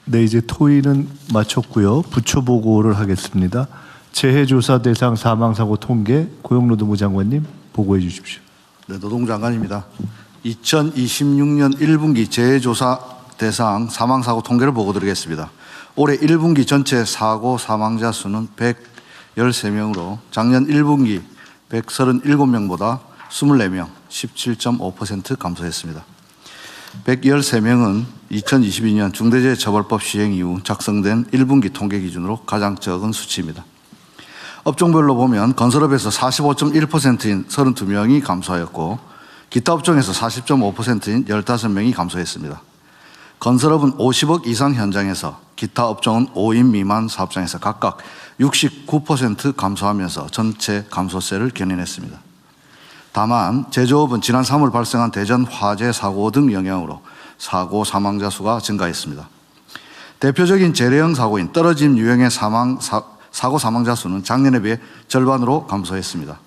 네, 이제 토의는 마쳤고요. 부처 보고를 하겠습니다. 재해조사 대상 사망사고 통계 고용노동부 장관님 보고해 주십시오. 네, 노동부 장관입니다. 2026년 1분기 재해조사 대상 사망사고 통계를 보고드리겠습니다. 올해 1분기 전체 사고 사망자 수는 113명으로 작년 1분기 137명보다 24명, 17.5% 감소했습니다. 113명은 2022년 중대재해처벌법 시행 이후 작성된 1분기 통계 기준으로 가장 적은 수치입니다. 업종별로 보면 건설업에서 45.1%인 32명이 감소하였고 기타 업종에서 40.5%인 15명이 감소했습니다. 건설업은 50억 이상 현장에서 기타 업종은 5인 미만 사업장에서 각각 69% 감소하면서 전체 감소세를 견인했습니다. 다만 제조업은 지난 3월 발생한 대전 화재 사고 등 영향으로 사고 사망자 수가 증가했습니다. 대표적인 재래형 사고인 떨어짐 유형의 사고 사망자 수는 작년에 비해 절반으로 감소했습니다.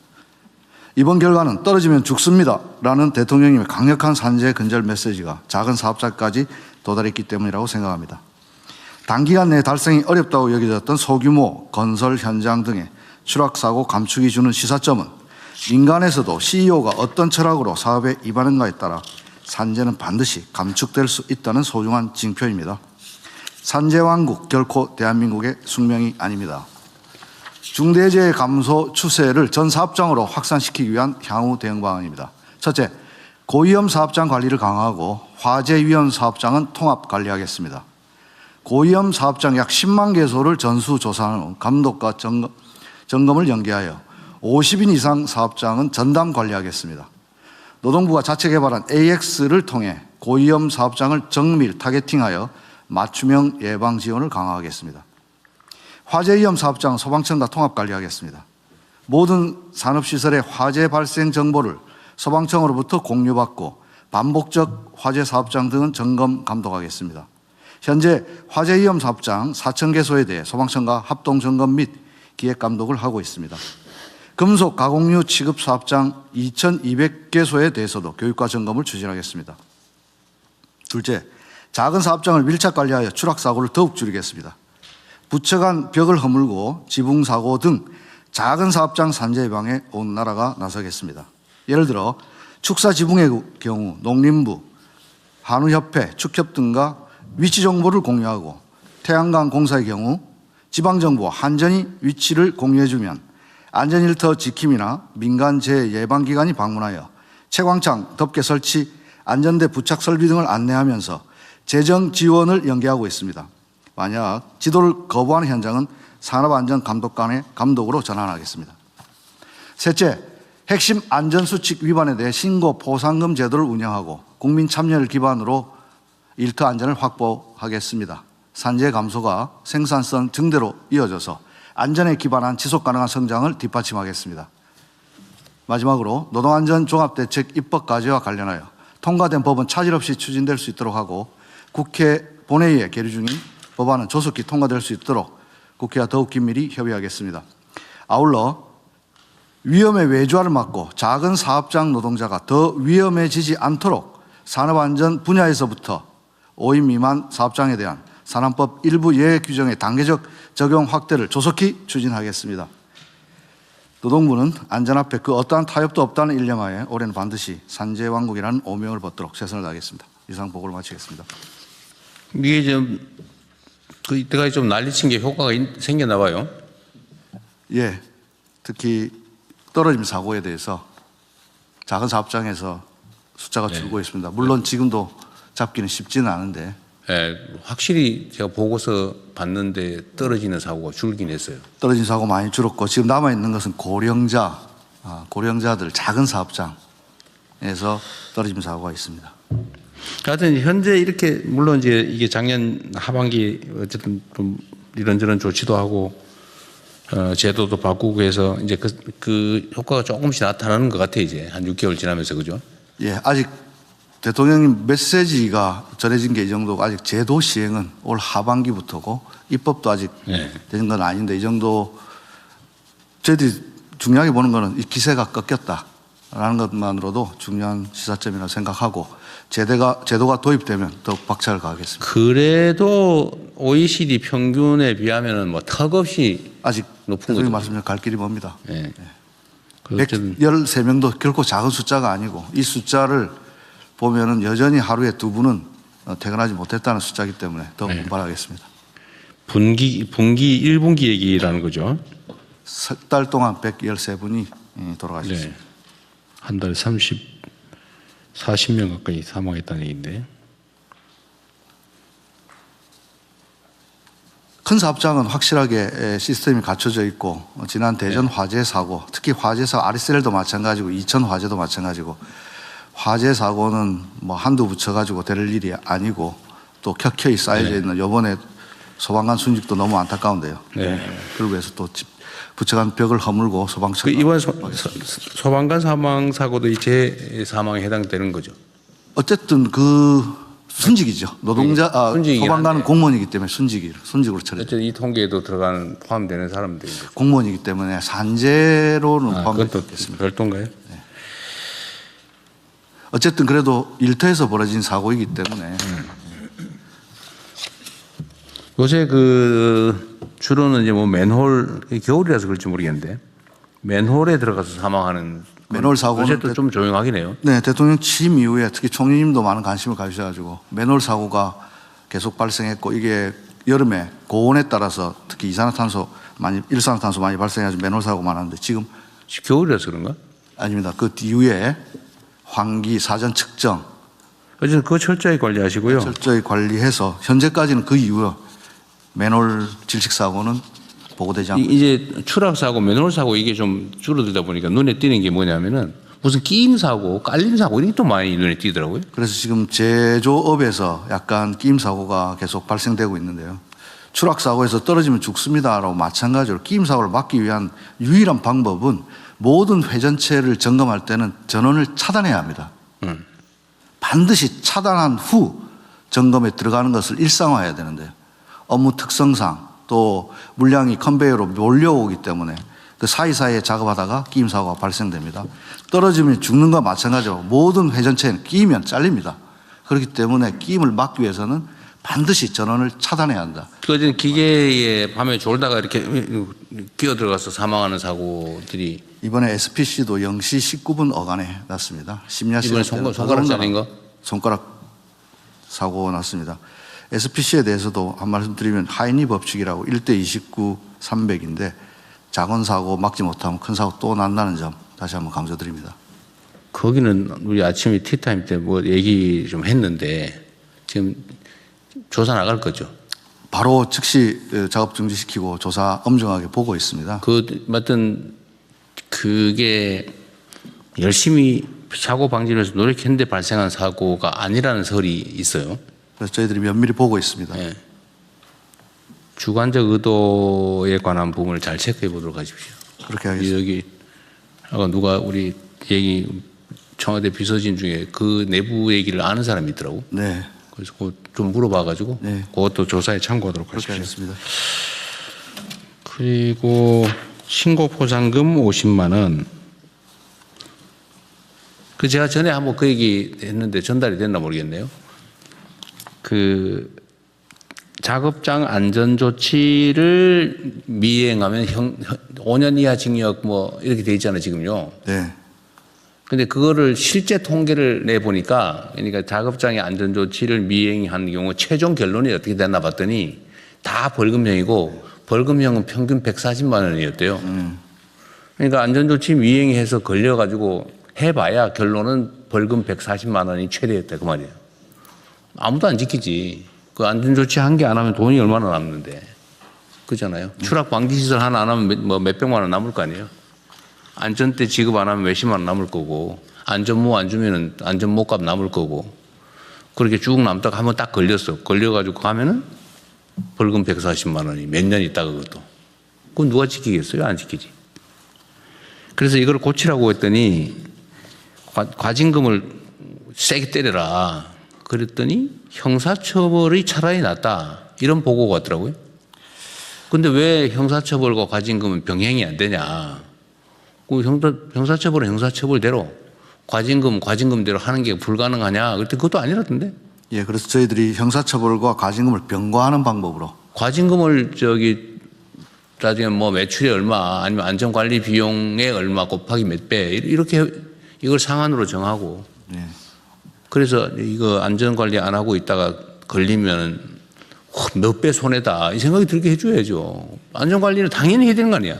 이번 결과는 떨어지면 죽습니다 라는 대통령님의 강력한 산재 근절 메시지가 작은 사업자까지 도달했기 때문이라고 생각합니다. 단기간 내에 달성이 어렵다고 여겨졌던 소규모 건설 현장 등의 추락사고 감축이 주는 시사점은 민간에서도 CEO가 어떤 철학으로 사업에 임하는가에 따라 산재는 반드시 감축될 수 있다는 소중한 징표입니다. 산재왕국 결코 대한민국의 숙명이 아닙니다. 중대재해 감소 추세를 전 사업장으로 확산시키기 위한 향후 대응 방안입니다. 첫째, 고위험 사업장 관리를 강화하고 화재 위험 사업장은 통합 관리하겠습니다. 고위험 사업장 약 10만 개소를 전수조사한 후 감독과 점검을 연계하여 50인 이상 사업장은 전담 관리하겠습니다. 노동부가 자체 개발한 AX를 통해 고위험 사업장을 정밀 타겟팅하여 맞춤형 예방 지원을 강화하겠습니다. 화재 위험 사업장 소방청과 통합 관리하겠습니다. 모든 산업시설의 화재 발생 정보를 소방청으로부터 공유받고 반복적 화재 사업장 등은 점검 감독하겠습니다. 현재 화재 위험 사업장 4,000개소에 대해 소방청과 합동 점검 및 기획 감독을 하고 있습니다. 금속 가공류 취급 사업장 2,200개소에 대해서도 교육과 점검을 추진하겠습니다. 둘째, 작은 사업장을 밀착 관리하여 추락 사고를 더욱 줄이겠습니다. 부처 간 벽을 허물고 지붕 사고 등 작은 사업장 산재 예방에 온 나라가 나서겠습니다. 예를 들어 축사 지붕의 경우 농림부, 한우협회, 축협 등과 위치 정보를 공유하고 태양광 공사의 경우 지방정부와 한전이 위치를 공유해주면 안전일터 지킴이나 민간 재해 예방기관이 방문하여 채광창, 덮개 설치, 안전대 부착 설비 등을 안내하면서 재정 지원을 연계하고 있습니다. 만약 지도를 거부하는 현장은 산업안전감독관의 감독으로 전환하겠습니다. 셋째, 핵심 안전수칙 위반에 대해 신고 포상금 제도를 운영하고 국민 참여를 기반으로 일터 안전을 확보하겠습니다. 산재 감소가 생산성 증대로 이어져서 안전에 기반한 지속가능한 성장을 뒷받침하겠습니다. 마지막으로 노동안전 종합대책 입법 과제와 관련하여 통과된 법은 차질 없이 추진될 수 있도록 하고 국회 본회의에 계류 중인 법안은 조속히 통과될 수 있도록 국회와 더욱 긴밀히 협의하겠습니다. 아울러 위험의 외주화를 막고 작은 사업장 노동자가 더 위험해지지 않도록 산업안전 분야에서부터 5인 미만 사업장에 대한 산안법 일부 예외 규정의 단계적 적용 확대를 조속히 추진하겠습니다. 노동부는 안전 앞에 그 어떠한 타협도 없다는 일념하에 올해는 반드시 산재왕국이라는 오명을 벗도록 최선을 다하겠습니다. 이상 보고를 마치겠습니다. 이게 좀 이때까지 좀 난리친 게 효과가 생겼나 봐요. 예, 특히 떨어짐 사고에 대해서 작은 사업장에서 숫자가 줄고 있습니다. 물론 지금도 잡기는 쉽지는 않은데. 예, 확실히 제가 보고서 봤는데 떨어지는 사고가 줄긴 했어요. 떨어진 사고 많이 줄었고 지금 남아있는 것은 고령자들 작은 사업장에서 떨어짐 사고가 있습니다. 하여튼 현재 이렇게 물론 이제 이게 작년 하반기 어쨌든 좀 이런저런 조치도 하고 제도도 바꾸고 해서 이제 그 효과가 조금씩 나타나는 것 같아요. 이제 한 6개월 지나면서 그죠? 예, 아직 대통령님 메시지가 전해진 게 이 정도고 아직 제도 시행은 올 하반기부터고 입법도 아직 되는 건 아닌데 이 정도 저희들이 중요하게 보는 거는 이 기세가 꺾였다라는 것만으로도 중요한 시사점이라고 생각하고 제도가 도입되면 더욱 박차를 가하겠습니다. 그래도 OECD 평균에 비하면은 뭐 턱없이 아직 높은 대통령 거죠. 말씀대로 갈 길이 먼니다. 예. 그 어쨌든 113명도 결코 작은 숫자가 아니고 이 숫자를 보면은 여전히 하루에 2분은 퇴근하지 못했다는 숫자이기 때문에 더 분발하겠습니다. 분기 1분기 얘기라는 거죠. 석 달 동안 113분이 돌아가셨습니다. 네. 한 달에 40명 가까이 사망했다는 얘기인데. 큰 사업장은 확실하게 시스템이 갖춰져 있고 지난 대전 화재 사고, 특히 화재 사고 아리셀도 마찬가지고 이천 화재도 마찬가지고 화재 사고는 뭐 한두 붙여가지고 될 일이 아니고 또 켜켜이 쌓여져 있는 이번에 소방관 순직도 너무 안타까운데요. 네. 그걸 위해서 또 부처간 벽을 허물고 소방차. 그 이번 소방관 사망 사고도 이 사망에 해당되는 거죠. 어쨌든 그 순직이죠. 노동자, 순직이긴 소방관은 한데. 공무원이기 때문에 순직으로 처리. 어쨌든 이 통계에도 포함되는 사람들이 공무원이기 때문에 산재로는 포함되지 그것도 않겠습니다. 별도인가요? 어쨌든 그래도 일터에서 벌어진 사고이기 때문에 요새 그 주로는 이제 뭐 맨홀 겨울이라서 그럴지 모르겠는데 맨홀에 들어가서 사망하는 맨홀 사고는 요새 또 좀 조용하긴 해요. 네, 대통령 취임 이후에 특히 총리님도 많은 관심을 가지셔가지고 맨홀 사고가 계속 발생했고 이게 여름에 고온에 따라서 특히 일산화탄소 많이 발생해서 맨홀 사고가 많았는데 지금 겨울이라서 그런가? 아닙니다. 그 뒤에 환기 사전 측정 어쨌든 그거 철저히 관리하시고요. 철저히 관리해서 현재까지는 그 이후 맨홀 질식 사고는 보고되지 않고 이제 추락 사고, 맨홀 사고 이게 좀 줄어들다 보니까 눈에 띄는 게 뭐냐면은 무슨 끼임 사고, 깔림 사고 이게 또 많이 눈에 띄더라고요. 그래서 지금 제조업에서 약간 끼임 사고가 계속 발생되고 있는데요. 추락 사고에서 떨어지면 죽습니다라고 마찬가지로 끼임 사고를 막기 위한 유일한 방법은 모든 회전체를 점검할 때는 전원을 차단해야 합니다. 반드시 차단한 후 점검에 들어가는 것을 일상화해야 되는데요. 업무 특성상 또 물량이 컨베이어로 몰려오기 때문에 그 사이사이에 작업하다가 끼임 사고가 발생됩니다. 떨어지면 죽는 것과 마찬가지로 모든 회전체는 끼이면 잘립니다. 그렇기 때문에 끼임을 막기 위해서는 반드시 전원을 차단해야 한다. 그거는 기계에 밤에 졸다가 이렇게 끼어 들어가서 사망하는 사고들이 이번에 SPC도 0시 19분 어간에 났습니다. 심야 이번에 시간 손가락 잘린 거? 손가락 사고 났습니다. SPC에 대해서도 한 말씀 드리면 하이니 법칙이라고 1대 29, 300인데 작은 사고 막지 못하면 큰 사고 또 난다는 점 다시 한번 강조드립니다. 거기는 우리 아침에 티타임 때 뭐 얘기 좀 했는데 지금 조사 나갈 거죠. 바로 즉시 작업 중지시키고 조사 엄정하게 보고 있습니다. 맞든 그게 열심히 사고 방지를 위해서 노력했는데 발생한 사고가 아니라는 설이 있어요. 그래서 저희들이 면밀히 보고 있습니다. 네. 주관적 의도에 관한 부분을 잘 체크해 보도록 하십시오. 그렇게 하겠습니다. 여기 아까 누가 우리 얘기 청와대 비서진 중에 그 내부 얘기를 아는 사람이 있더라고. 네, 그래서 그거 좀 물어봐가지고 네. 그것도 조사에 참고하도록 그렇게 하십시오. 하겠습니다. 그리고 신고 포상금 50만 원. 그 제가 전에 한번 그 얘기 했는데 전달이 됐나 모르겠네요. 그 작업장 안전 조치를 미행하면 5년 이하 징역 뭐 이렇게 돼 있잖아요, 지금요. 네, 근데 그거를 실제 통계를 내 보니까 그러니까 작업장의 안전 조치를 미행한 경우 최종 결론이 어떻게 됐나 봤더니 다 벌금형이고 벌금형은 평균 140만 원이었대요. 그러니까 안전 조치 미행해서 걸려 가지고 해봐야 결론은 벌금 140만 원이 최대였다 그 말이에요. 아무도 안 지키지. 그 안전 조치 한 개 안 하면 돈이 얼마나 남는데. 그잖아요. 추락 방지 시설 하나 안 하면 뭐 몇백만 원 남을 거 아니에요. 안전대 지급 안 하면 몇십만 원 남을 거고, 안전모 안 주면은 안전모값 남을 거고, 그렇게 쭉 남다가 한번 딱 걸렸어. 걸려가지고 가면은 벌금 140만 원이 몇 년 있다가 그것도. 그건 누가 지키겠어요? 안 지키지. 그래서 이걸 고치라고 했더니 과징금을 세게 때려라. 그랬더니 형사처벌이 차라리 낫다. 이런 보고가 왔더라고요. 근데 왜 형사처벌과 과징금은 병행이 안 되냐. 그 형사처벌은 형사처벌대로 과징금대로 하는 게 불가능하냐. 그랬더니 그것도 아니라던데. 예, 그래서 저희들이 형사처벌과 과징금을 병과하는 방법으로 과징금을 나중에 뭐 매출이 얼마 아니면 안전관리 비용의 얼마 곱하기 몇 배 이렇게 이걸 상한으로 정하고 예. 그래서 이거 안전관리 안 하고 있다가 걸리면 몇 배 손해다 이 생각이 들게 해줘야죠. 안전관리는 당연히 해야 되는 거 아니야.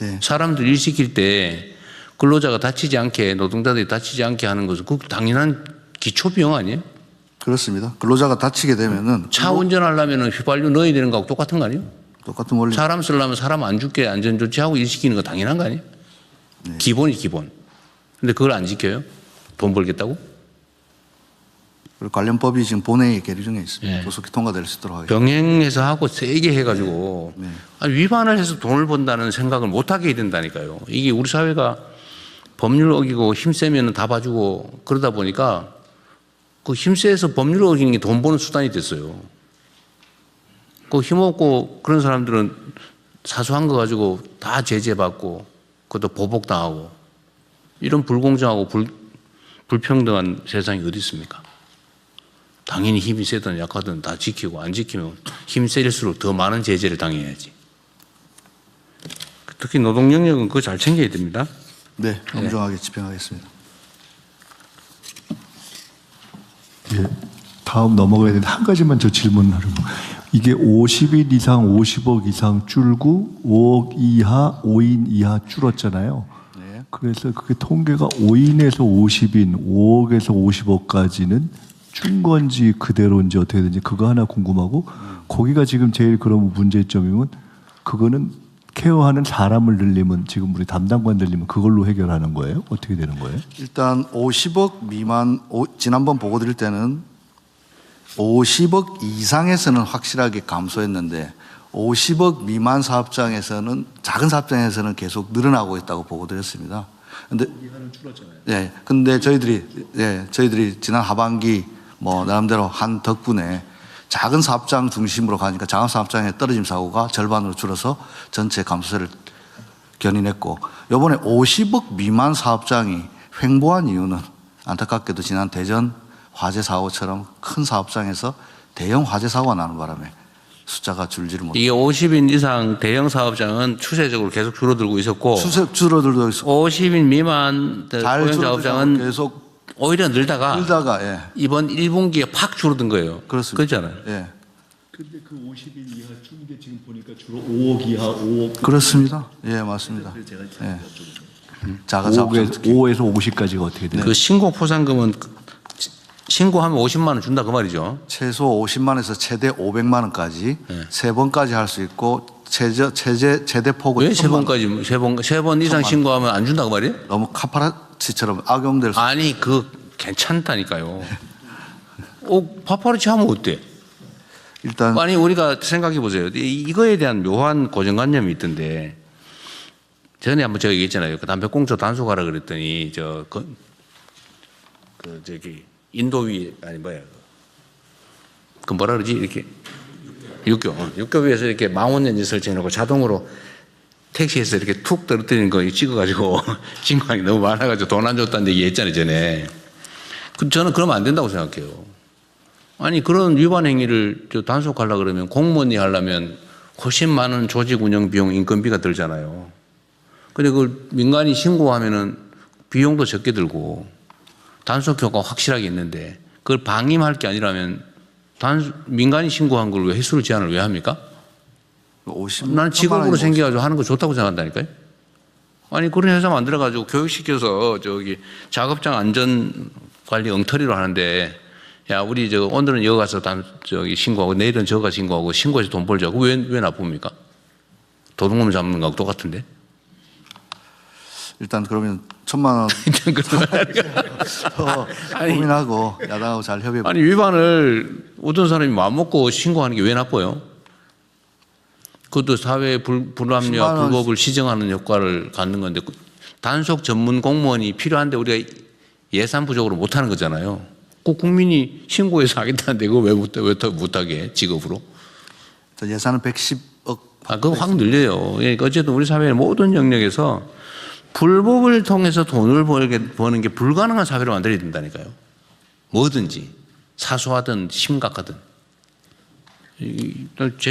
네. 사람들 일 시킬 때 근로자가 다치지 않게 노동자들이 다치지 않게 하는 것은 그 당연한 기초비용 아니에요? 그렇습니다. 근로자가 다치게 되면은 차 운전하려면 휘발유 넣어야 되는 거하고 똑같은 거 아니에요? 똑같은 원리. 사람 쓰려면 사람 안 죽게 안전조치하고 일 시키는 거 당연한 거 아니에요? 기본이 기본. 근데 그걸 안 지켜요? 돈 벌겠다고? 그리고 관련 법이 지금 본회의 계류 중에 있습니다. 네. 조속히 통과될 수 있도록 하겠습니다. 병행해서 하고 세게 해가지고 네. 아니, 위반을 해서 돈을 번다는 생각을 못하게 해야 된다니까요. 이게 우리 사회가 법률 어기고 힘세면 다 봐주고 그러다 보니까 그 힘세서 법률 어기는 게 돈 버는 수단이 됐어요. 그 힘없고 그런 사람들은 사소한 거 가지고 다 제재받고 그것도 보복당하고 이런 불공정하고 불평등한 세상이 어디 있습니까? 당연히 힘이 세든 약하든 다 지키고 안 지키면 힘 세일수록 더 많은 제재를 당해야지. 특히 노동 영역은 그거 잘 챙겨야 됩니다. 네, 엄중하게 집행하겠습니다. 예, 다음 넘어가야 되는데 한 가지만 저 질문하려고. 이게 50인 이상 50억 이상 줄고 5억 이하 5인 이하 줄었잖아요. 네. 그래서 그게 통계가 5인에서 50인 5억에서 50억까지는 준 건지 그대로인지 어떻게 되는지 그거 하나 궁금하고 거기가 지금 제일 그런 문제점이면 그거는 케어하는 사람을 늘리면 지금 우리 담당관 늘리면 그걸로 해결하는 거예요? 어떻게 되는 거예요? 일단 50억 미만 지난번 보고 드릴 때는 50억 이상에서는 확실하게 감소했는데 50억 미만 사업장에서는 작은 사업장에서는 계속 늘어나고 있다고 보고 드렸습니다. 근데 예. 근데 저희들이 지난 하반기 뭐 나름대로 한 덕분에 작은 사업장 중심으로 가니까 작은 사업장의 떨어짐 사고가 절반으로 줄어서 전체 감소세를 견인했고 이번에 50억 미만 사업장이 횡보한 이유는 안타깝게도 지난 대전 화재 사고처럼 큰 사업장에서 대형 화재 사고가 나는 바람에 숫자가 줄지를 못해요. 이게 50인 이상 대형 사업장은 추세적으로 계속 줄어들고 있었고 줄어들고 있었고 50인 미만 잘 고용 줄어들고 사업장은 계속 오히려 늘다가 예. 이번 1분기에 팍 줄어든 거예요. 그렇습니다. 그렇잖아요. 예. 근데 그 50인 이하 준 게 지금 보니까 주로 5억 이하 5억 그렇습니다. 예, 맞습니다. 예. 작은 사업장 5에서 50까지가 어떻게 돼요? 그 신고 포상금은 신고하면 50만 원 준다 그 말이죠. 최소 50만에서 최대 500만 원까지 세 번까지 할 수 있고 최대 폭은 왜 세 1000만 원. 번까지 세 번 이상 신고하면 안 준다 그 말이에요? 너무 카파라치처럼 악용될 수. 아니 그 괜찮다니까요. 파파라치 하면 어때? 일단 아니 우리가 생각해 보세요. 이거에 대한 묘한 고정관념이 있던데 전에 한번 제가 얘기했잖아요. 그 담배꽁초 단속하라 그랬더니 저기 인도위 아니 뭐야 그 뭐라 그러지 이렇게 육교 위에서 이렇게 망원렌즈 설치해놓고 자동으로 택시에서 이렇게 툭 떨어뜨리는 거 찍어가지고 신고하기 너무 많아가지고 돈 안 줬다는 얘기 했잖아요 전에. 저는 그러면 안 된다고 생각해요. 아니 그런 위반 행위를 단속하려 그러면 공무원이 하려면 훨씬 많은 조직 운영 비용 인건비가 들잖아요. 근데 그걸 민간이 신고하면은 비용도 적게 들고 단속 효과가 확실하게 있는데 그걸 방임할 게 아니라면 민간이 신고한 걸 왜 횟수를 제한을 왜 합니까? 50만 나는 직업으로 생겨가지고 하는 거 좋다고 생각한다니까요. 아니 그런 회사 만들어가지고 교육시켜서 저기 작업장 안전 관리 엉터리로 하는데 야 우리 오늘은 여기 가서 저기 신고하고 내일은 저기 가서 신고하고 신고해서 돈 벌자고 왜 나쁩니까? 도둑놈 잡는 거하고 똑같은데. 일단 그러면 1000만 원 더 고민하고 야당하고 잘 협의해. 아니 위반을 어떤 사람이 마음먹고 신고하는 게 왜 나빠요? 그것도 사회 불합리와 10만 원. 불법을 시정하는 효과를 갖는 건데 단속 전문 공무원이 필요한데 우리가 예산 부족으로 못하는 거잖아요. 꼭 국민이 신고해서 하겠다는데 그거 왜 못하게 직업으로? 예산은 110억. 그거 확 늘려요. 그러니까 어쨌든 우리 사회의 모든 영역에서 불법을 통해서 돈을 버는 게 불가능한 사회로 만들어야 된다니까요. 뭐든지 사소하든 심각하든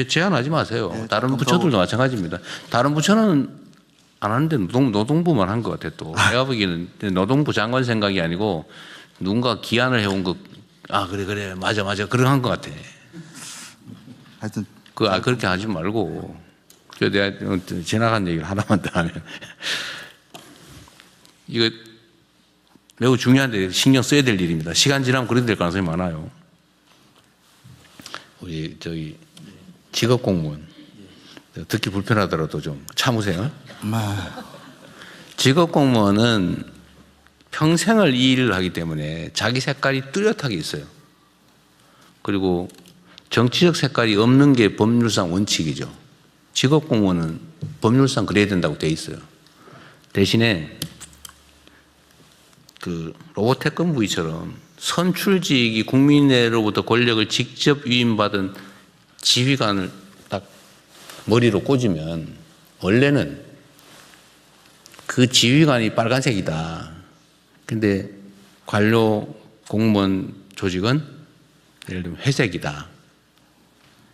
제한하지 마세요. 네, 다른 좀 부처들도 마찬가지입니다. 다른 부처는 안 하는데 노동부만 한 것 같아 또. 내가 보기에는 노동부 장관 생각이 아니고 누군가 기한을 해온 거, 그래 맞아 그런 한 것 같아. 하여튼 그렇게 하지 말고. 내가 지나간 얘기를 하나만 더 하면 이거 매우 중요한데 신경 써야 될 일입니다. 시간 지나면 그렇게 될 가능성이 많아요. 우리 직업 공무원 듣기 불편하더라도 좀 참으세요. 직업 공무원은 평생을 이 일을 하기 때문에 자기 색깔이 뚜렷하게 있어요. 그리고 정치적 색깔이 없는 게 법률상 원칙이죠. 직업 공무원은 법률상 그래야 된다고 돼 있어요. 대신에 그 로봇 태권부위처럼 선출직이 국민으로부터 권력을 직접 위임받은 지휘관을 딱 머리로 꽂으면 원래는 그 지휘관이 빨간색이다. 근데 관료 공무원 조직은 예를 들면 회색이다.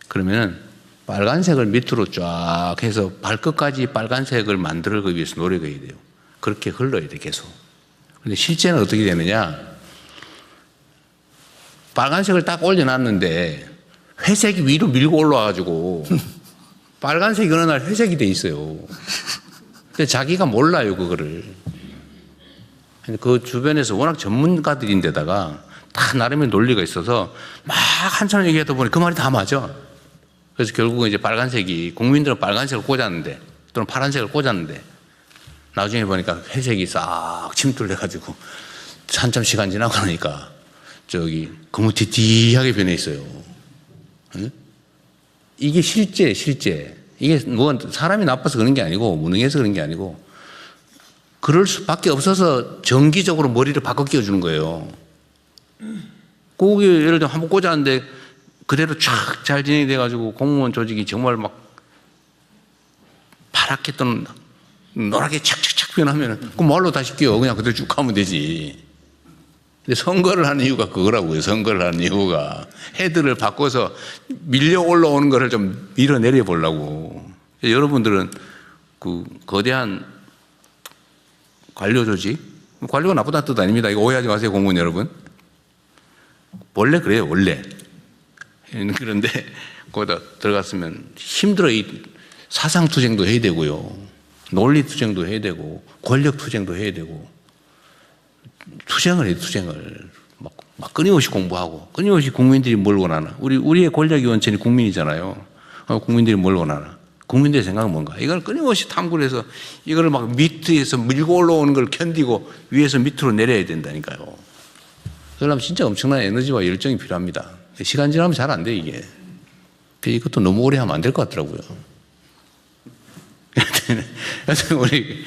그러면은 빨간색을 밑으로 쫙 해서 발끝까지 빨간색을 만들기 위해서 노력해야 돼요. 그렇게 흘러야 돼 계속. 근데 실제는 어떻게 되느냐? 빨간색을 딱 올려놨는데 회색이 위로 밀고 올라와가지고 빨간색이 어느 날 회색이 돼 있어요. 근데 자기가 몰라요 그거를. 그 주변에서 워낙 전문가들인데다가 다 나름의 논리가 있어서 막 한참 얘기하다 보니 그 말이 다 맞아. 그래서 결국은 이제 빨간색이 국민들은 빨간색을 꽂았는데 또는 파란색을 꽂았는데 나중에 보니까 회색이 싹 침투돼가지고 한참 시간 지나고 나니까 거무튀튀하게 변해 있어요. 응? 이게 실제. 이게 뭐 사람이 나빠서 그런 게 아니고 무능해서 그런 게 아니고 그럴 수밖에 없어서 정기적으로 머리를 바꿔 끼워주는 거예요. 그게 예를 들어 한번 꽂았는데 그대로 쫙 잘 진행이 돼가지고 공무원 조직이 정말 막 파랗게 또는 노랗게 착착착 변하면 그 뭘로 다시 끼워 그냥 그대로 쭉 가면 되지. 근데 선거를 하는 이유가 그거라고요. 선거를 하는 이유가 헤드를 바꿔서 밀려 올라오는 거를 좀 밀어내려 보려고. 여러분들은 그 거대한 관료 조직, 관료가 나쁘다는 뜻 아닙니다. 이거 오해하지 마세요, 공무원 여러분. 원래 그래요, 원래. 그런데 거기다 들어갔으면 힘들어. 이 사상투쟁도 해야 되고요. 논리투쟁도 해야 되고, 권력투쟁도 해야 되고, 투쟁을 해요, 투쟁을. 막 끊임없이 공부하고, 끊임없이 국민들이 뭘 원하나. 우리의 권력의 원천이 국민이잖아요. 국민들이 뭘 원하나. 국민들의 생각은 뭔가. 이걸 끊임없이 탐구를 해서 이걸 막 밑에서 밀고 올라오는 걸 견디고 위에서 밑으로 내려야 된다니까요. 그러려면 진짜 엄청난 에너지와 열정이 필요합니다. 시간 지나면 잘 안 돼, 이게. 이것도 너무 오래 하면 안 될 것 같더라고요. 하여튼 우리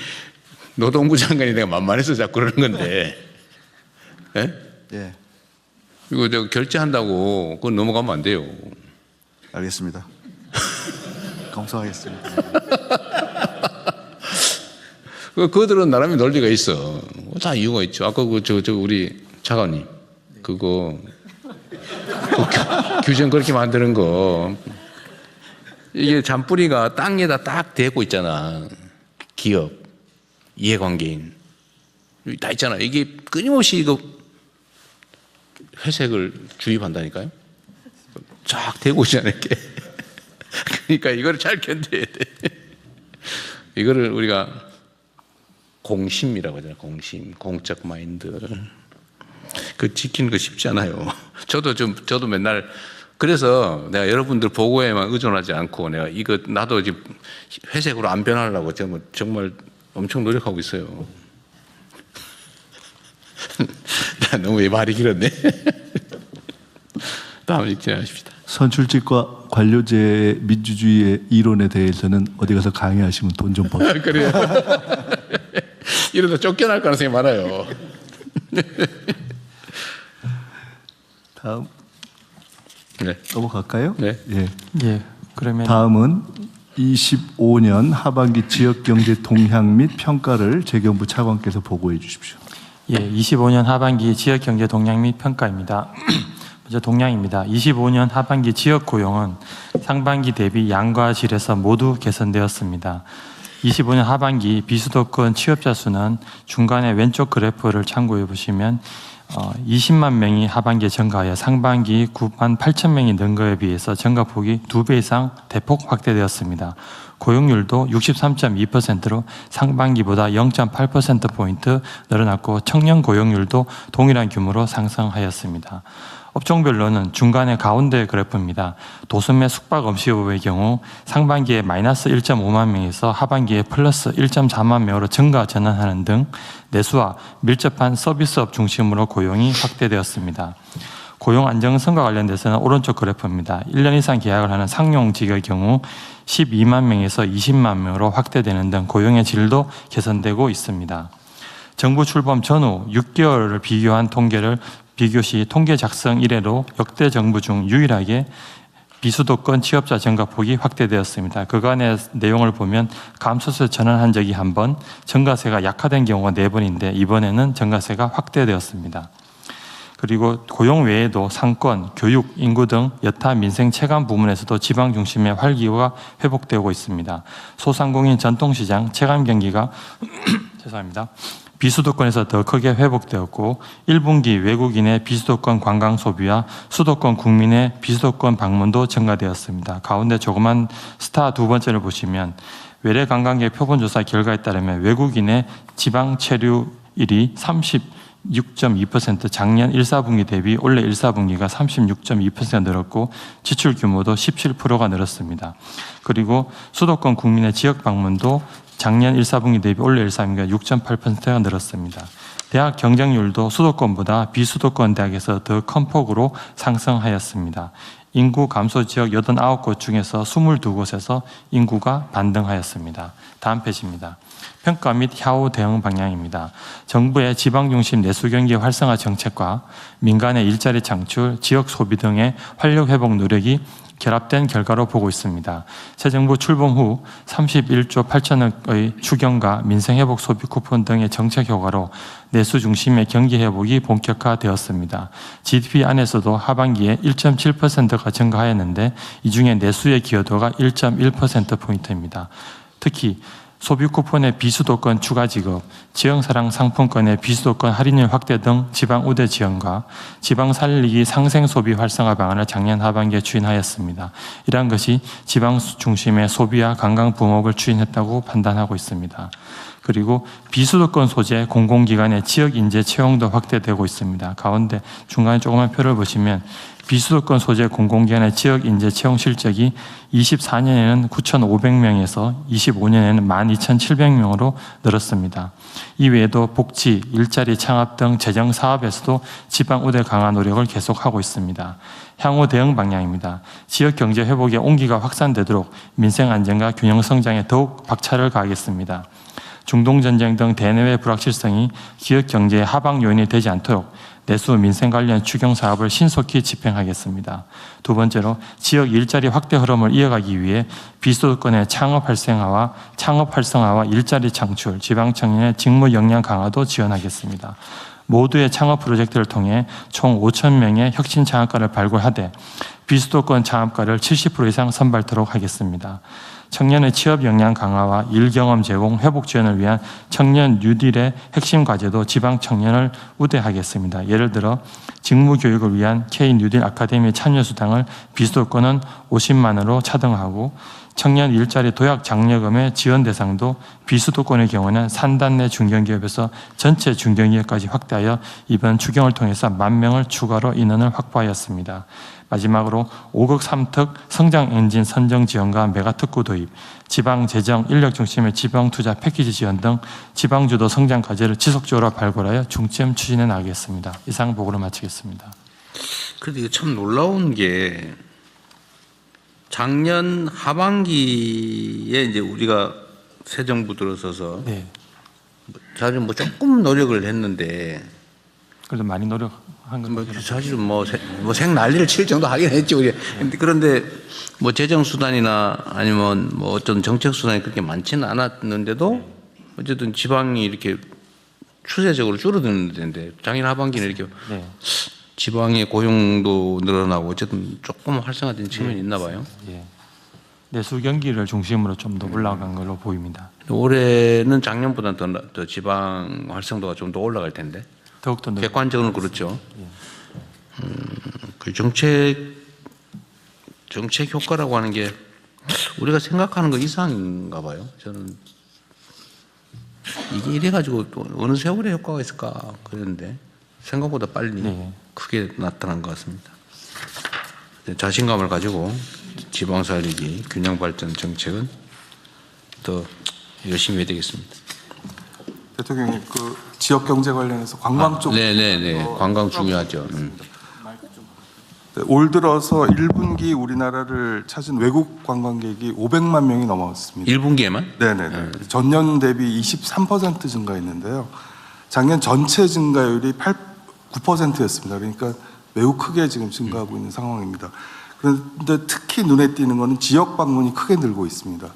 노동부 장관이 내가 만만해서 자꾸 그러는 건데, 예, 이거 결제한다고 그건 넘어가면 안 돼요. 알겠습니다. 검토하겠습니다. 그들은 나름의 논리가 있어. 다 이유가 있죠. 아까 우리 차관님 그거 규정 그렇게 만드는 거 이게 잔뿌리가 땅에다 딱 대고 있잖아. 기업, 이해관계인 다 있잖아. 이게 끊임없이 이거 회색을 주입한다니까요. 쫙 대고 있잖아 이렇게. 그러니까 이거를 잘 견뎌야 돼. 이거를 우리가 공심이라고 하잖아요. 공심, 공적 마인드. 그 지키는 거 쉽지 않아요. 저도 맨날 그래서 내가 여러분들 보고에만 의존하지 않고 내가 이거 나도 지금 회색으로 안 변하려고 정말 엄청 노력하고 있어요. 나 너무 말이 길었네. 다음 읽지하십시다. 선출직과 관료제의 민주주의의 이론에 대해서는 어디 가서 강의하시면 돈 좀 벌. 그래요. 이러다 쫓겨날 가능성이 많아요. 다음 네. 넘어갈까요? 네. 예. 예, 그러면 다음은 25년 하반기 지역경제 동향 및 평가를 재경부 차관께서 보고해 주십시오. 예, 25년 하반기 지역경제 동향 및 평가입니다. 먼저 동향입니다. 25년 하반기 지역 고용은 상반기 대비 양과 질에서 모두 개선되었습니다. 25년 하반기 비수도권 취업자 수는 중간에 왼쪽 그래프를 참고해 보시면 20만 명이 하반기에 증가하여 상반기 9만 8천 명이 는 것에 비해서 증가폭이 2배 이상 대폭 확대되었습니다. 고용률도 63.2%로 상반기보다 0.8%포인트 늘어났고 청년 고용률도 동일한 규모로 상승하였습니다. 업종별로는 중간에 가운데 그래프입니다. 도소매 숙박음식업의 경우 상반기에 마이너스 1.5만 명에서 하반기에 플러스 1.4만 명으로 증가 전환하는 등 내수와 밀접한 서비스업 중심으로 고용이 확대되었습니다. 고용 안정성과 관련돼서는 오른쪽 그래프입니다. 1년 이상 계약을 하는 상용직의 경우 12만 명에서 20만 명으로 확대되는 등 고용의 질도 개선되고 있습니다. 정부 출범 전후 6개월을 비교한 통계를 비교 시 통계 작성 이래로 역대 정부 중 유일하게 비수도권 취업자 증가폭이 확대되었습니다. 그간의 내용을 보면 감소세 전환한 적이 한 번, 증가세가 약화된 경우가 4번인데 이번에는 증가세가 확대되었습니다. 그리고 고용 외에도 상권, 교육, 인구 등 여타 민생 체감 부문에서도 지방 중심의 활기가 회복되고 있습니다. 소상공인 전통시장 체감 경기가 죄송합니다. 비수도권에서 더 크게 회복되었고 1분기 외국인의 비수도권 관광 소비와 수도권 국민의 비수도권 방문도 증가되었습니다. 가운데 조그만 스타 두 번째를 보시면 외래 관광객 표본조사 결과에 따르면 외국인의 지방 체류율이 36.2% 작년 1, 4분기 대비 올해 1, 4분기가 36.2% 늘었고 지출 규모도 17%가 늘었습니다. 그리고 수도권 국민의 지역 방문도 작년 1, 4분기 대비 올해 1, 4분기가 6.8%가 늘었습니다. 대학 경쟁률도 수도권보다 비수도권 대학에서 더 큰 폭으로 상승하였습니다. 인구 감소 지역 89곳 중에서 22곳에서 인구가 반등하였습니다. 다음 페이지입니다. 평가 및 향후 대응 방향입니다. 정부의 지방 중심 내수 경기 활성화 정책과 민간의 일자리 창출, 지역 소비 등의 활력 회복 노력이 결합된 결과로 보고 있습니다. 새 정부 출범 후 31조 8천억의 추경과 민생회복 소비 쿠폰 등의 정책 효과로 내수 중심의 경기 회복이 본격화되었습니다. GDP 안에서도 하반기에 1.7%가 증가하였는데 이 중에 내수의 기여도가 1.1%포인트입니다. 특히 소비 쿠폰의 비수도권 추가 지급, 지역사랑 상품권의 비수도권 할인율 확대 등 지방 우대 지원과 지방 살리기 상생 소비 활성화 방안을 작년 하반기에 추진하였습니다. 이러한 것이 지방 중심의 소비와 관광 붐업을 추진했다고 판단하고 있습니다. 그리고 비수도권 소재 공공기관의 지역 인재 채용도 확대되고 있습니다. 가운데 중간에 조그만 표를 보시면 비수도권 소재 공공기관의 지역 인재 채용 실적이 24년에는 9,500명에서 25년에는 12,700명으로 늘었습니다. 이외에도 복지, 일자리 창업 등 재정 사업에서도 지방 우대 강화 노력을 계속하고 있습니다. 향후 대응 방향입니다. 지역 경제 회복의 온기가 확산되도록 민생 안정과 균형 성장에 더욱 박차를 가하겠습니다. 중동전쟁 등 대내외 불확실성이 지역 경제의 하방 요인이 되지 않도록 내수 민생 관련 추경 사업을 신속히 집행하겠습니다. 두 번째로 지역 일자리 확대 흐름을 이어가기 위해 비수도권의 창업 활성화와 일자리 창출, 지방 청년의 직무 역량 강화도 지원하겠습니다. 모두의 창업 프로젝트를 통해 총 5,000명의 혁신 창업가를 발굴하되 비수도권 창업가를 70% 이상 선발토록 하겠습니다. 청년의 취업 역량 강화와 일 경험 제공, 회복 지원을 위한 청년 뉴딜의 핵심 과제도 지방 청년을 우대하겠습니다. 예를 들어 직무 교육을 위한 K 뉴딜 아카데미 참여 수당을 비수도권은 50만 원으로 차등하고 청년 일자리 도약 장려금의 지원 대상도 비수도권의 경우는 산단내 중견기업에서 전체 중견기업까지 확대하여 이번 추경을 통해서 10,000명을 추가로 인원을 확보하였습니다. 마지막으로 5급 3특 성장 엔진 선정 지원과 메가특구 도입, 지방 재정 인력 중심의 지방 투자 패키지 지원 등 지방 주도 성장 과제를 지속적으로 발굴하여 중점 추진해 나가겠습니다. 이상 보고를 마치겠습니다. 근데 이거 참 놀라운 게 작년 하반기에 이제 우리가 새 정부 들어서서 네. 사실 뭐 조금 노력을 했는데 그래도 많이 노력한 건 사실은 뭐 생난리를 칠 정도 하긴 했죠. 그런데 뭐 재정 수단이나 아니면 뭐 어떤 정책 수단이 그렇게 많지는 않았는데도 어쨌든 지방이 이렇게 추세적으로 줄어드는 데인데 작년 하반기는 이렇게 네. 지방의 고용도 늘어나고 어쨌든 조금 활성화된 측면이 있나 봐요. 예. 내수 경기를 중심으로 좀 더 올라간 걸로 보입니다. 올해는 작년보다는 더 지방 활성도가 좀 더 올라갈 텐데. 더욱더 객관적으로는 그렇죠. 그 정책 효과라고 하는 게 우리가 생각하는 것 이상인가 봐요. 저는 이게 이래가지고 또 어느 세월에 효과가 있을까 그랬는데 생각보다 빨리 네. 크게 나타난 것 같습니다. 자신감을 가지고 지방 살리기 균형 발전 정책은 더 열심히 해야 되겠습니다. 대통령님, 그 지역 경제 관련해서 관광 쪽. 네네네. 관광 중요하죠. 네, 올 들어서 1분기 우리나라를 찾은 외국 관광객이 500만 명이 넘었습니다. 1분기에만? 네네네. 전년 대비 23% 증가했는데요. 작년 전체 증가율이 9%였습니다. 그러니까 매우 크게 지금 증가하고 있는 상황입니다. 그런데 특히 눈에 띄는 것은 지역 방문이 크게 늘고 있습니다.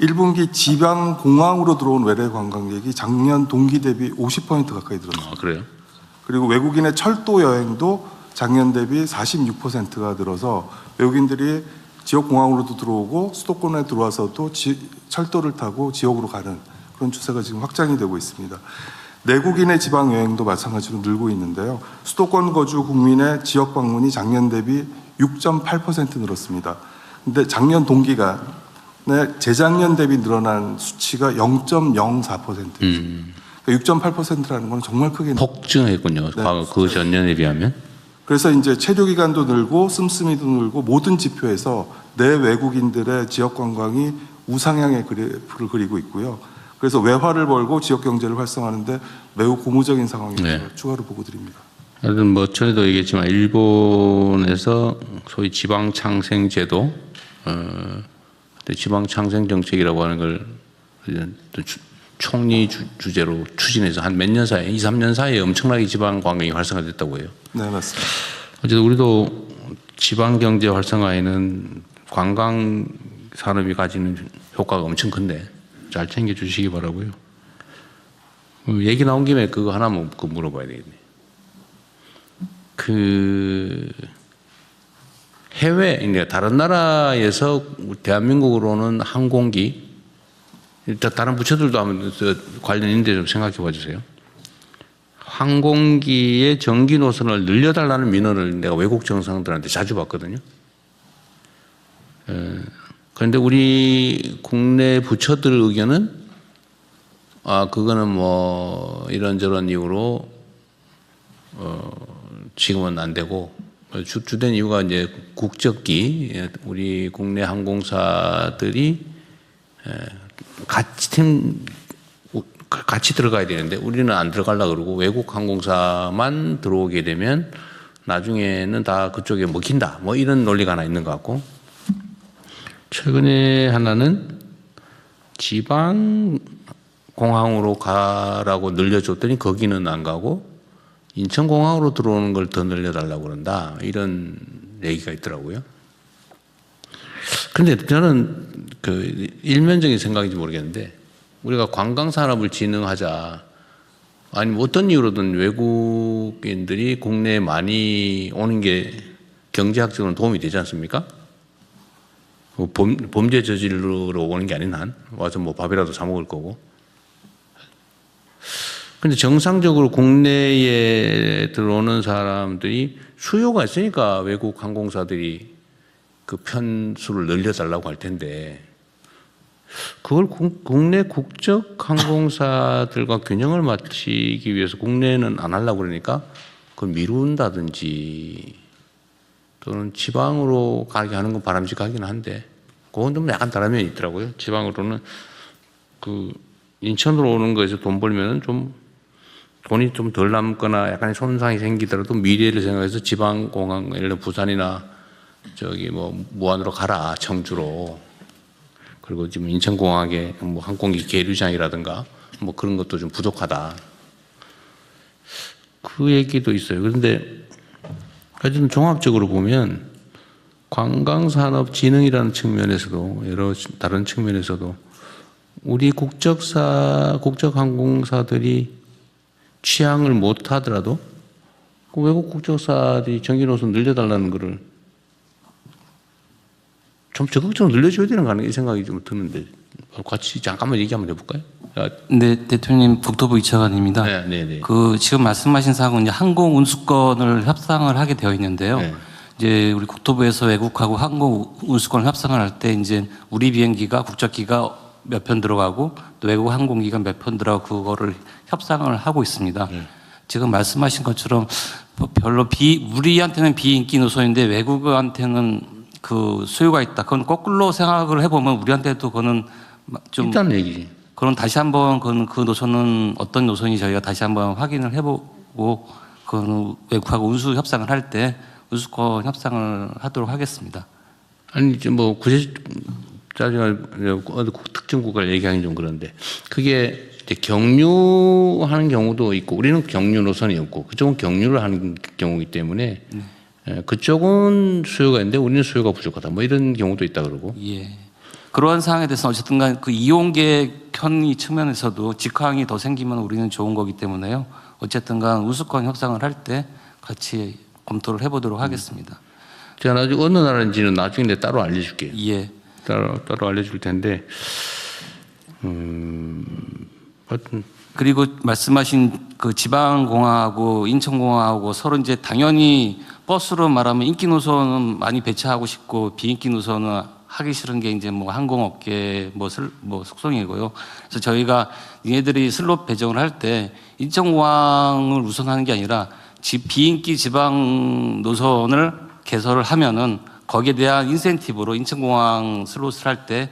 1분기 지방 공항으로 들어온 외래 관광객이 작년 동기 대비 50% 가까이 늘었습니다. 그래요? 그리고 외국인의 철도 여행도 작년 대비 46%가 늘어서 외국인들이 지역 공항으로도 들어오고 수도권에 들어와서도 철도를 타고 지역으로 가는 그런 추세가 지금 확장이 되고 있습니다. 내국인의 지방 여행도 마찬가지로 늘고 있는데요. 수도권 거주 국민의 지역 방문이 작년 대비 6.8% 늘었습니다. 근데 작년 동기간에 재작년 대비 늘어난 수치가 0.04%였습니다. 그러니까 6.8%라는 건 정말 크게 폭증했군요. 과거 그 전년에 비하면. 그래서 이제 체류 기간도 늘고 씀씀이도 늘고 모든 지표에서 내 외국인들의 지역 관광이 우상향의 그래프를 그리고 있고요. 그래서 외화를 벌고 지역 경제를 활성화하는데 매우 고무적인 상황이라서 네. 추가로 보고 드립니다. 하여튼 뭐 전에도 얘기했지만 일본에서 소위 지방창생제도, 지방창생정책이라고 하는 걸 총리 주제로 추진해서 한 몇 년 사이에 2, 3년 사이에 엄청나게 지방 관광이 활성화됐다고 해요. 네, 맞습니다. 어쨌든 우리도 지방 경제 활성화에는 관광 산업이 가지는 효과가 엄청 큰데 잘 챙겨 주시기 바라고요. 얘기 나온 김에 그거 하나 물어봐야 되겠네. 그 해외, 그러니까 다른 나라에서 대한민국으로는 항공기, 일단 다른 부처들도 한번 관련 있는데 좀 생각해 봐 주세요. 항공기의 정기 노선을 늘려달라는 민원을 내가 외국 정상들한테 자주 받거든요. 그런데 우리 국내 부처들 의견은 그거는 뭐 이런저런 이유로 지금은 안 되고 주된 이유가 이제 국적기 우리 국내 항공사들이 같이 들어가야 되는데 우리는 안 들어가려고 그러고 외국 항공사만 들어오게 되면 나중에는 다 그쪽에 먹힌다. 뭐 이런 논리가 하나 있는 것 같고 최근에 하나는 지방 공항으로 가라고 늘려줬더니 거기는 안 가고 인천공항으로 들어오는 걸 더 늘려달라고 그런다. 이런 얘기가 있더라고요. 그런데 저는 그 일면적인 생각인지 모르겠는데 우리가 관광산업을 진흥하자 아니면 어떤 이유로든 외국인들이 국내에 많이 오는 게 경제학적으로 도움이 되지 않습니까? 범죄 저지르러 오는 게 아닌 한 와서 뭐 밥이라도 사 먹을 거고. 근데 정상적으로 국내에 들어오는 사람들이 수요가 있으니까 외국 항공사들이 그 편수를 늘려달라고 할 텐데 그걸 국내 국적 항공사들과 균형을 맞추기 위해서 국내는 안 하려고 그러니까 그걸 미룬다든지 또는 지방으로 가게 하는 건 바람직하긴 한데 그건 좀 약간 다른 면이 있더라고요. 지방으로는 그 인천으로 오는 거에서 돈 벌면은 좀 돈이 좀 덜 남거나 약간의 손상이 생기더라도 미래를 생각해서 지방 공항 예를 들어 부산이나 저기 뭐 무안으로 가라 청주로 그리고 지금 인천공항에 뭐 항공기 계류장이라든가 뭐 그런 것도 좀 부족하다. 그 얘기도 있어요. 그런데 하여튼 종합적으로 보면 관광산업진흥이라는 측면에서도 여러 다른 측면에서도 우리 국적 항공사들이 취향을 못 하더라도 그 외국 국적사들이 정기 노선 늘려달라는 거를 좀 적극적으로 늘려줘야 되는 거 아닌가 이 생각이 좀 드는데 같이 잠깐만 얘기 한번 해볼까요? 네, 대통령 국토부 이차관입니다. 네. 그 지금 말씀하신 사항은 이제 항공 운수권을 협상을 하게 되어 있는데요. 네. 이제 우리 국토부에서 외국하고 항공 운수권을 협상을 할 때 이제 우리 비행기가 국적기가 몇 편 들어가고 또 외국 항공기가 몇 편 들어가고 그거를 협상을 하고 있습니다. 지금 말씀하신 것처럼 별로 우리한테는 비인기 노선인데 외국한테는 그 수요가 있다. 그건 거꾸로 생각을 해보면 우리한테도 그거는 좀 있다는 얘기지. 그럼 다시 한번 그 노선은 어떤 노선이 저희가 다시 한번 확인을 해보고 그 외국하고 운수 협상을 할 때 운수권 협상을 하도록 하겠습니다. 아니 이제 뭐 구체 짜증 어느 특정 국가를 얘기하기 좀 그런데 그게 이제 경유하는 경우도 있고 우리는 경유 노선이 없고 그쪽은 경유를 하는 경우이기 때문에 그쪽은 수요가 있는데 우리는 수요가 부족하다. 뭐 이런 경우도 있다 그러고. 예. 그러한 사항에 대해서 어쨌든 간 그 이용객 편의 측면에서도 직항이 더 생기면 우리는 좋은 거기 때문에요. 어쨌든 간 운수권 협상을 할 때 같이 검토를 해보도록 하겠습니다. 제가 나중에 어느 나라인지는 나중에 내가 따로 알려줄게요. 예. 따로 알려줄 텐데. 하여튼 그리고 말씀하신 그 지방공항하고 인천공항하고 서로 이제 당연히 버스로 말하면 인기 노선은 많이 배치하고 싶고 비인기 노선은 하기 싫은 게 이제 뭐 항공업계 뭐 속성이고요. 그래서 저희가 얘네들이 슬롯 배정을 할 때 인천공항을 우선하는 게 아니라 비인기 지방 노선을 개설을 하면은 거기에 대한 인센티브로 인천공항 슬롯을 할 때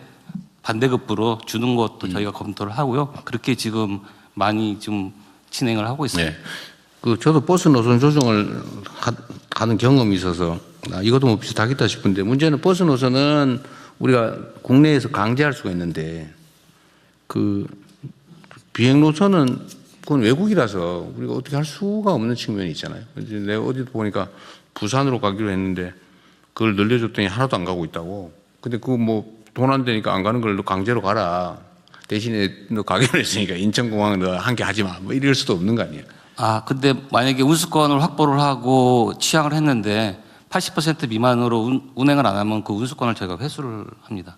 반대급부로 주는 것도 저희가 검토를 하고요. 그렇게 지금 많이 좀 진행을 하고 있습니다. 네. 그 저도 버스 노선 조정을 하는 경험이 있어서 이것도 뭐 비슷하겠다 싶은데 문제는 버스 노선은 우리가 국내에서 강제할 수가 있는데 그 비행 노선은 그건 외국이라서 우리가 어떻게 할 수가 없는 측면이 있잖아요. 이제 내가 어디도 보니까 부산으로 가기로 했는데 그걸 늘려줬더니 하나도 안 가고 있다고. 근데 그거 뭐 돈 안 되니까 안 가는 걸 너 강제로 가라. 대신에 너 가기로 했으니까 인천공항 너 한 개 하지 마. 뭐 이럴 수도 없는 거 아니에요. 아, 근데 만약에 운수권을 확보를 하고 취항을 했는데 80% 미만으로 운행을 안 하면 그 운수권을 저희가 회수를 합니다.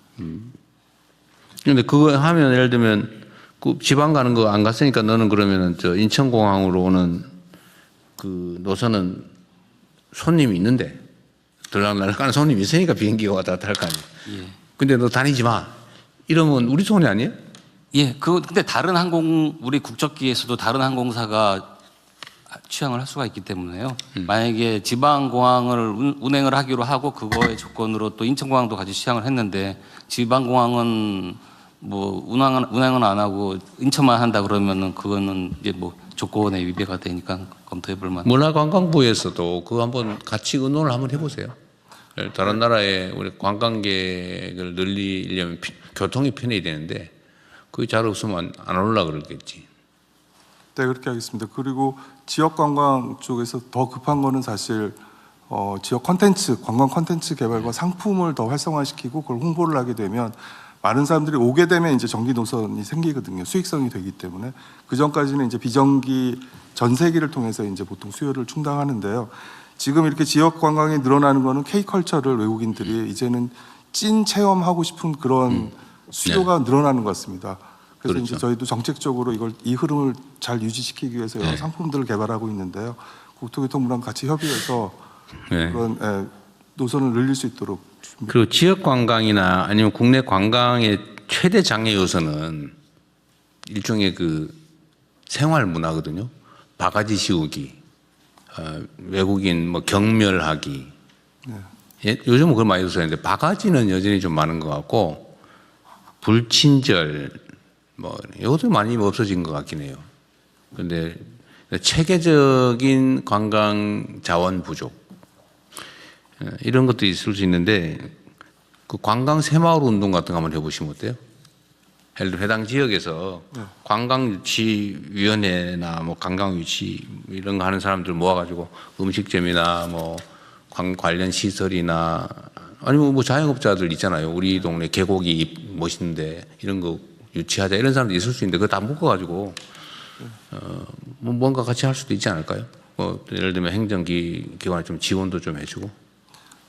근데 그거 하면 예를 들면 그 지방 가는 거 안 갔으니까 너는 그러면은 저 인천공항으로 오는 그 노선은 손님이 있는데 들락날락 가는 손님이 있으니까 비행기가 왔다 갔다 할 거 아니에요. 예. 근데 너 다니지 마. 이러면 우리 손해 아니에요? 예, 근데 다른 우리 국적기에서도 다른 항공사가 취항을 할 수가 있기 때문에요. 만약에 지방공항을 운행을 하기로 하고 그거의 조건으로 또 인천공항도 같이 취항을 했는데 지방공항은 뭐 운행은 안 하고 인천만 한다 그러면은 그거는 이제 뭐 조건에 위배가 되니까 검토해 볼 만. 문화관광부에서도 그거 한번 같이 의논을 한번 해보세요. 다른 나라에 우리 관광객을 늘리려면 교통이 편해야 되는데 그게 잘 없으면 안 올라 그러겠지. 네, 그렇게 하겠습니다. 그리고 지역 관광 쪽에서 더 급한 거는 사실 지역 콘텐츠, 관광 콘텐츠 개발과 상품을 더 활성화시키고 그걸 홍보를 하게 되면 많은 사람들이 오게 되면 이제 정기 노선이 생기거든요. 수익성이 되기 때문에 그 전까지는 이제 비정기 전세기를 통해서 이제 보통 수요를 충당하는데요. 지금 이렇게 지역 관광이 늘어나는 거는 K컬처를 외국인들이 이제는 찐 체험하고 싶은 그런 수요가 늘어나는 것 같습니다. 그래서 그렇죠. 이제 저희도 정책적으로 이 흐름을 잘 유지시키기 위해서 여러 네. 상품들을 개발하고 있는데요. 국토교통부랑 같이 협의해서 네. 그런 노선을 늘릴 수 있도록. 그리고 지역 관광이나 아니면 국내 관광의 최대 장애 요소는 일종의 그 생활 문화거든요. 바가지 씌우기, 외국인 뭐 경멸하기. 네. 예, 요즘은 그걸 많이 쓰는데 바가지는 여전히 좀 많은 것 같고 불친절 뭐 이것도 많이 없어진 것 같긴 해요. 그런데 체계적인 관광 자원 부족 이런 것도 있을 수 있는데 그 관광 새마을 운동 같은 거 한번 해보시면 어때요? 예를 들어 해당 지역에서 관광유치위원회나 뭐 관광유치 이런 거 하는 사람들 모아가지고 음식점이나 뭐 관련 시설이나 아니면 뭐 자영업자들 있잖아요. 우리 동네 계곡이 멋있는데 이런 거 유치하자 이런 사람도 있을 수 있는데 그거 다 묶어가지고 뭐 뭔가 같이 할 수도 있지 않을까요? 뭐 예를 들면 행정기관에 좀 지원도 좀 해주고.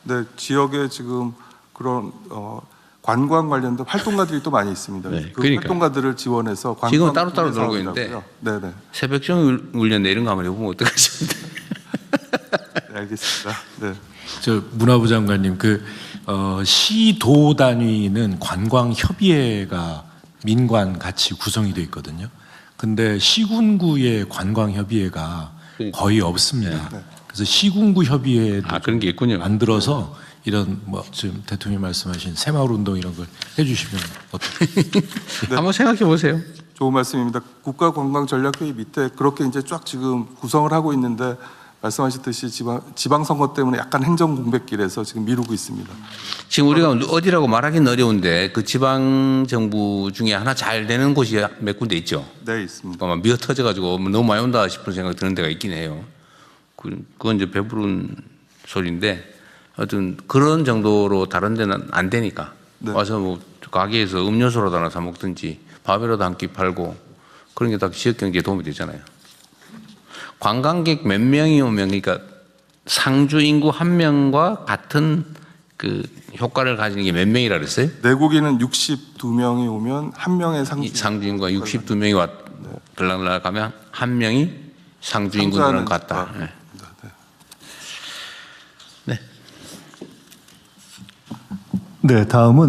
네, 지역에 지금 그런 관광 관련된 활동가들이 또 많이 있습니다. 네, 그 그러니까요. 활동가들을 지원해서 관광 지금은 따로따로 투자 놀고 있는데. 사업이라고요. 네네. 새벽종 훈련 이런 거 한번 해보면 어떡하십니까? 네, 알겠습니다. 네. 저 문화부 장관님 시도 단위는 관광협의회가 민관 같이 구성이 돼 있거든요. 근데 시군구의 관광협의회가 거의 없습니다. 그래서 시군구 협의회도 그런 게 있군요. 만들어서 이런 뭐 지금 대통령이 말씀하신 새마을 운동 이런 걸 해주시면 어떨까요? 한번 생각해 보세요. 좋은 말씀입니다. 국가관광전략회의 밑에 그렇게 이제 쫙 지금 구성을 하고 있는데 말씀하셨듯이 지방선거 때문에 약간 행정 공백길에서 지금 미루고 있습니다. 지금 우리가 어디라고 말하기는 어려운데 그 지방 정부 중에 하나 잘 되는 곳이 몇 군데 있죠. 네, 있습니다. 아마 미어 터져가지고 너무 많이 온다 싶은 생각이 드는 데가 있긴 해요. 그건 이제 배부른 소리인데 하여튼 그런 정도로 다른 데는 안 되니까 네. 와서 뭐 가게에서 음료수라도 하나 사 먹든지 밥이라도 한 끼 팔고 그런 게 다 지역 경제에 도움이 되잖아요. 관광객 몇 명이 오면 그러니까 상주 인구 1명과 같은 그 효과를 가지는 게 몇 명이라 그랬어요? 내국인은 62명이 오면 한 명의 상주 인구가 62명이 왔 들락날락 하면 한 명이 상주 인구랑 같다. 네. 네, 다음은